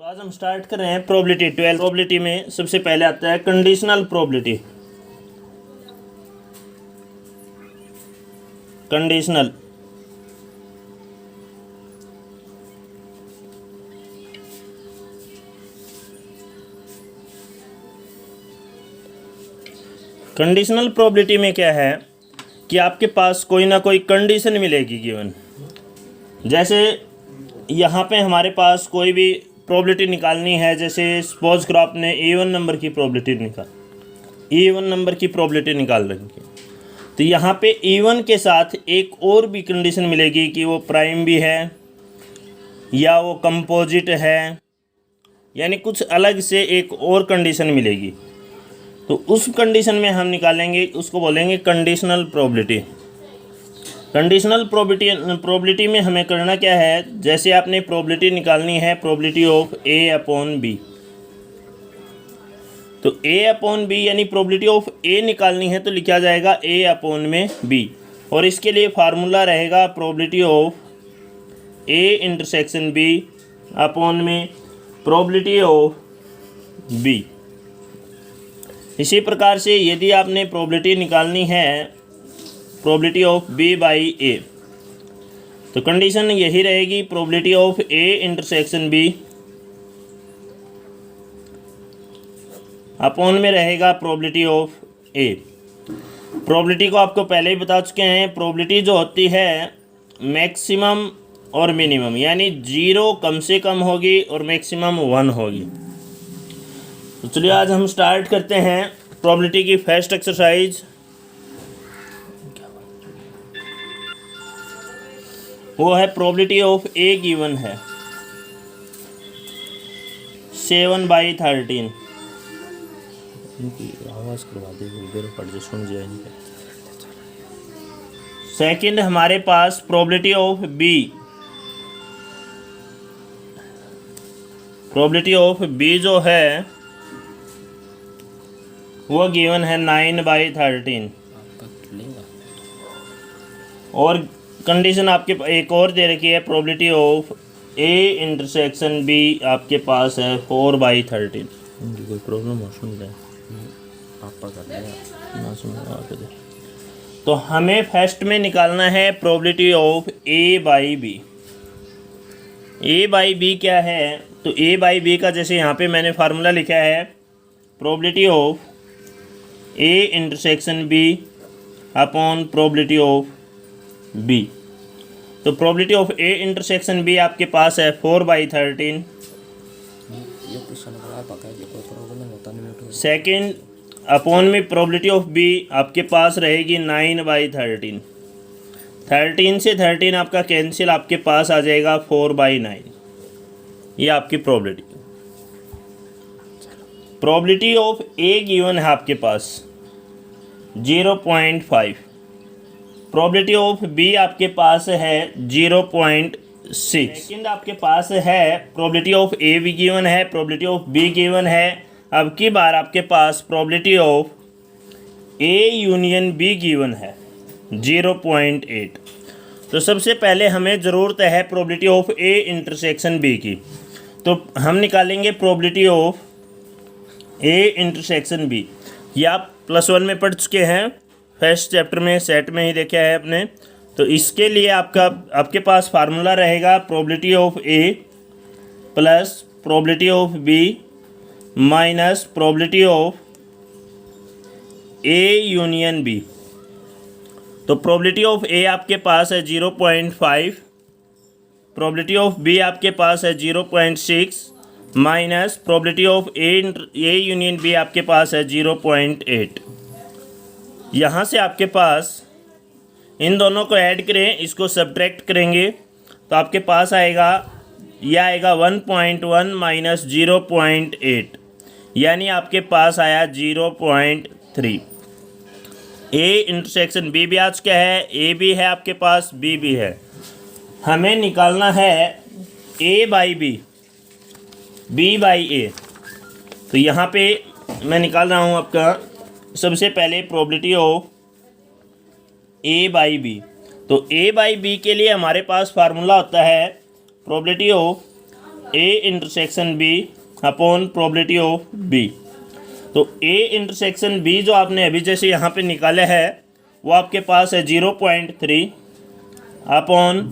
तो आज हम स्टार्ट कर रहे हैं प्रोबेबिलिटी। 12 प्रोबेबिलिटी में सबसे पहले आता है conditional probability. Conditional conditional probability में क्या है कि आपके पास कोई ना कोई कंडीशन मिलेगी गिवन। जैसे यहाँ पे हमारे पास कोई भी प्रोबेबिलिटी निकालनी है, जैसे सपोज करो आपने इवन नंबर की प्रोबेबिलिटी निकाल रही है, तो यहाँ पे इवन के साथ एक और भी कंडीशन मिलेगी कि वो प्राइम भी है या वो कंपोजिट है, यानी कुछ अलग से एक और कंडीशन मिलेगी। तो उस कंडीशन में हम निकालेंगे, उसको बोलेंगे कंडीशनल प्रोबेबिलिटी। कंडीशनल प्रोबेबिलिटी में हमें करना क्या है, जैसे आपने प्रोबेबिलिटी निकालनी है probability of A upon B, तो ए अपॉन बी यानी प्रोबेबिलिटी ऑफ ए निकालनी है तो लिखा जाएगा ए अपॉन में बी, और इसके लिए फार्मूला रहेगा probability of A intersection B upon में प्रोबेबिलिटी ऑफ बी। इसी प्रकार से यदि आपने प्रोबेबिलिटी निकालनी है probability of B by A, तो कंडीशन यही रहेगी probability of A intersection B upon में रहेगा प्रोबेबिलिटी ऑफ ए। प्रोबेबिलिटी को आपको पहले ही बता चुके हैं, प्रोबेबिलिटी जो होती है मैक्सिमम और मिनिमम, यानी 0 कम से कम होगी और मैक्सिमम 1 होगी। तो चलिए आज हम स्टार्ट करते हैं प्रोबेबिलिटी की फर्स्ट एक्सरसाइज। वो है प्रोबेबिलिटी ऑफ ए गिवन है 7/13। आवाज करवा दे सुन जाए। सेकंड हमारे पास probability of B, probability of B जो है वो गिवन है 9/13। और कंडीशन आपके एक और दे रखी है probability of A intersection B आपके पास है 4/13। कोई प्रॉब्लम हो सुन ले ना सुन। तो हमें फर्स्ट में निकालना है probability of A by B. A by B क्या है, तो ए बाई बी का जैसे यहाँ पे मैंने फार्मूला लिखा है probability of A intersection B upon probability of B. तो probability of A intersection B आपके पास है 4/13। सेकंड अपॉन में प्रोबेबिलिटी ऑफ बी आपके पास रहेगी 9/13। 13 से 13 आपका कैंसिल, आपके पास आ जाएगा 4/9। ये आपकी probability. Probability of A given है आपके पास 0.5। प्रोबेबिलिटी ऑफ बी आपके पास है 0.6। सेकंड आपके पास है प्रोबेबिलिटी ऑफ ए भी गिवन है, प्रोबेबिलिटी ऑफ बी गिवन है। अब की बार आपके पास probability of A union B given है 0.8। तो सबसे पहले हमें ज़रूरत है probability of A intersection B की, तो हम निकालेंगे probability of A intersection B. ये आप +1 में पढ़ चुके हैं, फर्स्ट चैप्टर में सेट में ही देखा है आपने। तो इसके लिए आपके पास फार्मूला रहेगा probability of A plus probability of B minus probability of A union B. तो प्रोबेबिलिटी ऑफ ए आपके पास है 0.5, प्रोबेबिलिटी ऑफ बी आपके पास है 0.6 minus probability of A union B आपके पास है 0.8। यहाँ से आपके पास इन दोनों को ऐड करें, इसको सब्ट्रैक्ट करेंगे तो आपके पास आएगा, यह आएगा 1.1 माइनस 0.8, यानी आपके पास आया 0.3। ए इंटरसेक्शन बी भी आज क्या है, ए भी है आपके पास, बी भी है। हमें निकालना है ए by B, B by A. तो यहाँ पे मैं निकाल रहा हूँ आपका सबसे पहले probability of A by B. तो ए बाई बी के लिए हमारे पास फार्मूला होता है probability of A intersection B upon probability of B. तो ए इंटरसेक्शन बी जो आपने अभी जैसे यहाँ पे निकाला है वो आपके पास है 0.3 अपॉन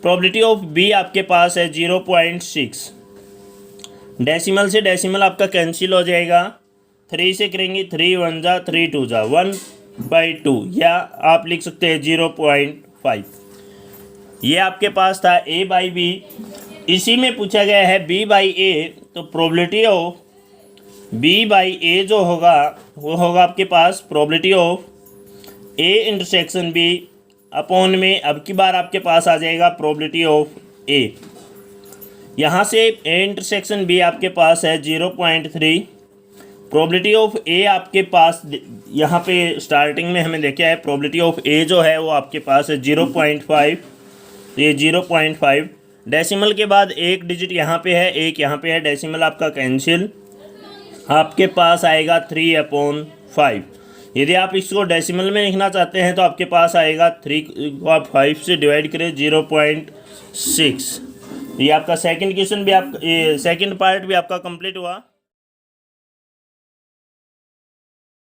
प्रोबेबिलिटी ऑफ बी आपके पास है 0.6। डेसिमल से डेसिमल आपका कैंसिल हो जाएगा, 3 से करेंगे 3 1 जा 3 2 जा 1/2, या आप लिख सकते हैं 0.5। ये आपके पास था a बाई बी। इसी में पूछा गया है b बाई ए, तो probability of b by A जो होगा वो होगा आपके पास probability of a intersection b upon में अब की बार आपके पास आ जाएगा प्रोबेबिलिटी ऑफ a। यहाँ से a इंटरसेक्शन b आपके पास है 0.3, प्रोबेबिलिटी ऑफ a आपके पास यहाँ पे स्टार्टिंग में हमें देखा है प्रोबेबिलिटी ऑफ a जो है वो आपके पास है 0.5, तो ये 0.5। डेसिमल के बाद एक डिजिट यहाँ पे है, एक यहाँ पे है, डेसिमल आपका कैंसिल, आपके पास आएगा 3/5। यदि आप इसको डेसिमल में लिखना चाहते हैं तो आपके पास आएगा 3 को आप 5 से डिवाइड करें 0.6। ये आपका सेकंड क्वेश्चन भी सेकंड पार्ट भी आपका कंप्लीट हुआ।